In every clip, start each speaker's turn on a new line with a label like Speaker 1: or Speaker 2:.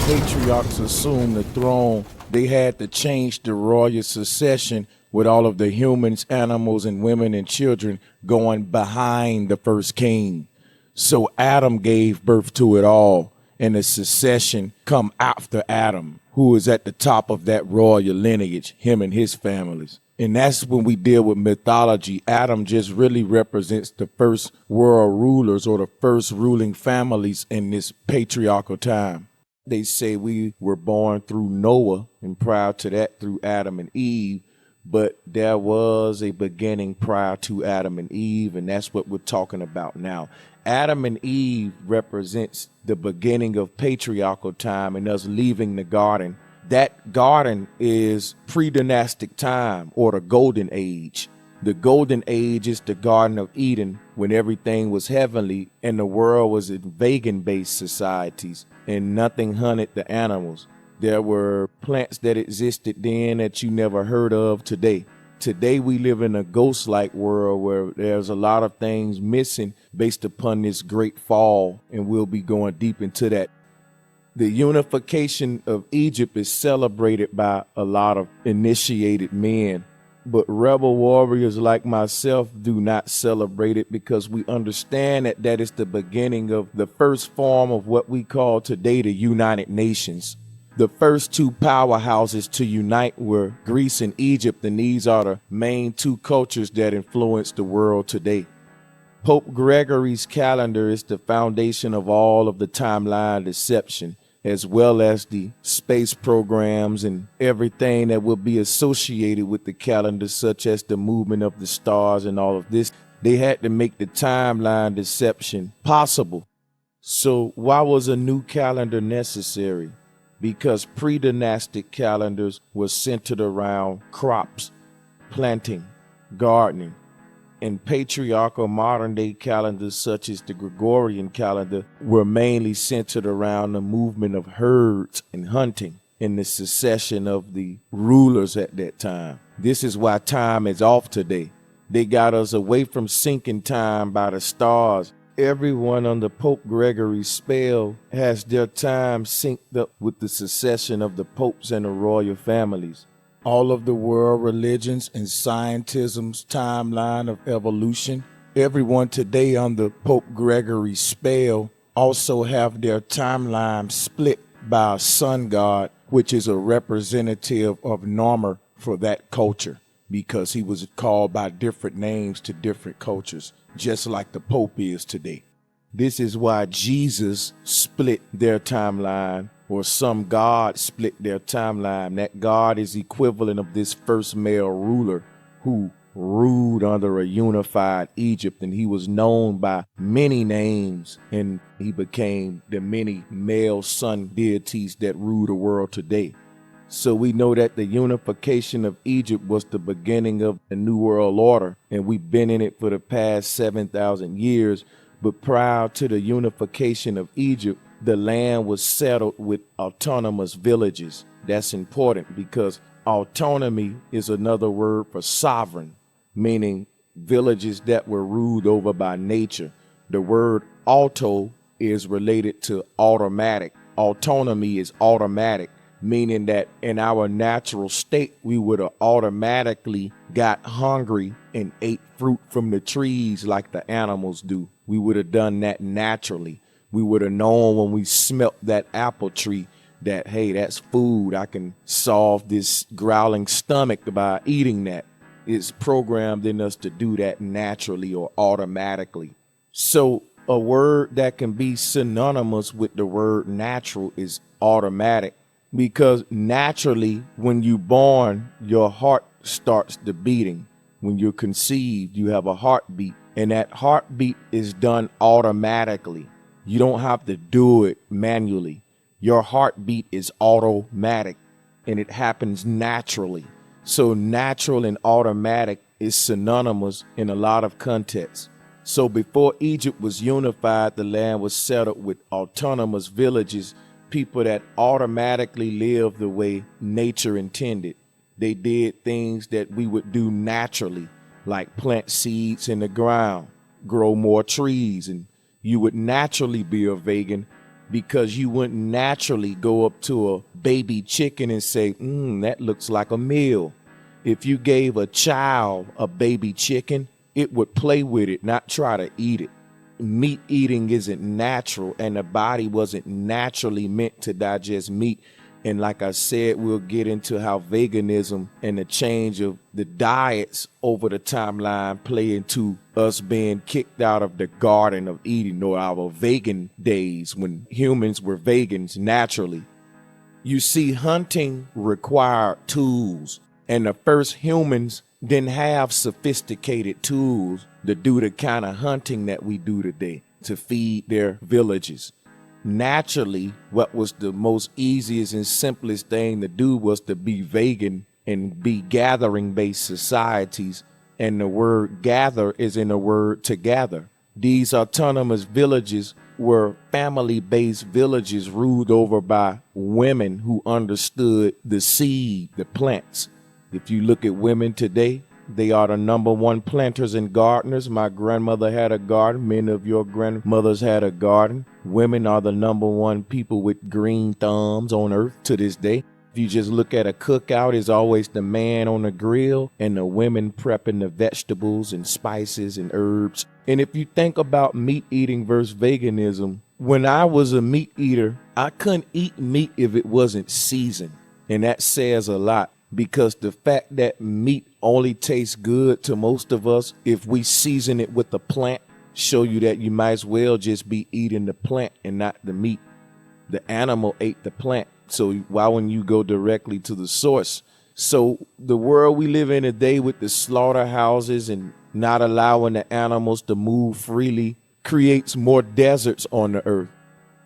Speaker 1: patriarchs assumed the throne, they had to change the royal succession with all of the humans, animals, and women and children going behind the first king. So Adam gave birth to it all, and the succession come after Adam, who is at the top of that royal lineage, him and his families. And that's when we deal with mythology. Adam just really represents the first world rulers or the first ruling families in this patriarchal time. They say we were born through Noah, and prior to that through Adam and Eve, but there was a beginning prior to Adam and Eve, and that's what we're talking about now. Adam and Eve represents the beginning of patriarchal time and us leaving the garden. That garden is Predynastic time, or the golden age. The golden age is the Garden of Eden, when everything was heavenly and the world was in vegan-based societies and nothing hunted the animals. There were plants that existed then that you never heard of today. Today we live in a ghost-like world where there's a lot of things missing based upon this great fall, and we'll be going deep into that. The unification of Egypt is celebrated by a lot of initiated men, but rebel warriors like myself do not celebrate it because we understand that that is the beginning of the first form of what we call today the United Nations. The first two powerhouses to unite were Greece and Egypt, and these are the main two cultures that influence the world today. Pope Gregory's calendar is the foundation of all of the timeline deception, as well as the space programs and everything that will be associated with the calendar, such as the movement of the stars and all of this. They had to make the timeline deception possible. So why was a new calendar necessary? Because pre-dynastic calendars were centered around crops, planting, gardening, and patriarchal modern-day calendars such as the Gregorian calendar were mainly centered around the movement of herds and hunting and the succession of the rulers at that time. This is why time is off today. They got us away from syncing time by the stars. Everyone under Pope Gregory's spell has their time synced up with the succession of the popes and the royal families. All of the world religions and scientism's timeline of evolution, everyone today under Pope Gregory's spell also have their timeline split by a sun god, which is a representative of Norma for that culture, because he was called by different names to different cultures, just like the Pope is today. This is why Jesus split their timeline, or some god split their timeline. That god is equivalent of this first male ruler who ruled under a unified Egypt, and he was known by many names, and he became the many male sun deities that rule the world today. So we know that the unification of Egypt was the beginning of the New World Order, and we've been in it for the past 7,000 years. But prior to the unification of Egypt, the land was settled with autonomous villages. That's important because autonomy is another word for sovereign, meaning villages that were ruled over by nature. The word auto is related to automatic. Autonomy is automatic, meaning that in our natural state, we would have automatically got hungry and ate fruit from the trees like the animals do. We would have done that naturally. We would have known when we smelt that apple tree that, hey, that's food. I can solve this growling stomach by eating that. It's programmed in us to do that naturally or automatically. So a word that can be synonymous with the word natural is automatic, because naturally when you're born, your heart starts the beating. When you're conceived, you have a heartbeat, and that heartbeat is done automatically. You don't have to do it manually. Your heartbeat is automatic, and it happens naturally. So natural and automatic is synonymous in a lot of contexts. So before Egypt was unified, the land was settled with autonomous villages, people that automatically lived the way nature intended. They did things that we would do naturally, like plant seeds in the ground, grow more trees, and you would naturally be a vegan because you wouldn't naturally go up to a baby chicken and say, that looks like a meal. If you gave a child a baby chicken, it would play with it, not try to eat it. Meat eating isn't natural, and the body wasn't naturally meant to digest meat. And like I said, we'll get into how veganism and the change of the diets over the timeline play into us being kicked out of the garden of Eden, or our vegan days when humans were vegans naturally. You see, hunting required tools, and the first humans didn't have sophisticated tools to do the kind of hunting that we do today to feed their villages. Naturally, what was the most easiest and simplest thing to do was to be vegan and be gathering-based societies. And the word gather is in the word to gather. These autonomous villages were family-based villages ruled over by women who understood the seed, the plants. If you look at women today, they are the number one planters and gardeners. My grandmother had a garden. Many of your grandmothers had a garden. Women are the number one people with green thumbs on earth to this day. If you just look at a cookout, it's always the man on the grill and the women prepping the vegetables and spices and herbs. And if you think about meat eating versus veganism, when I was a meat eater, I couldn't eat meat if it wasn't seasoned. And that says a lot, because the fact that meat only tastes good to most of us if we season it with the plant show you that you might as well just be eating the plant and not the meat. The animal ate the plant, so why wouldn't you go directly to the source? So the world we live in today with the slaughterhouses and not allowing the animals to move freely creates more deserts on the earth,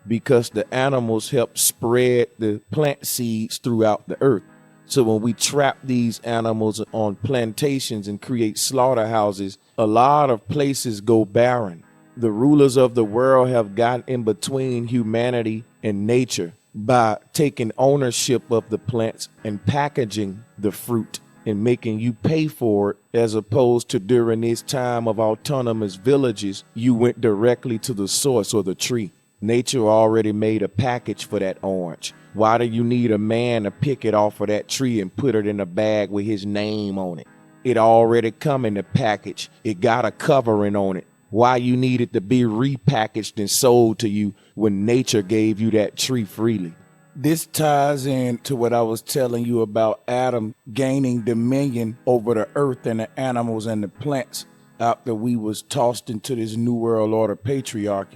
Speaker 1: because the animals help spread the plant seeds throughout the earth. So when we trap these animals on plantations and create slaughterhouses, a lot of places go barren. The rulers of the world have gotten in between humanity and nature by taking ownership of the plants and packaging the fruit and making you pay for it, as opposed to during this time of autonomous villages, you went directly to the source or the tree. Nature already made a package for that orange. Why do you need a man to pick it off of that tree and put it in a bag with his name on it? It already come in the package. It got a covering on it. Why you need it to be repackaged and sold to you when nature gave you that tree freely? This ties in to what I was telling you about Adam gaining dominion over the earth and the animals and the plants after we was tossed into this new world order patriarchy.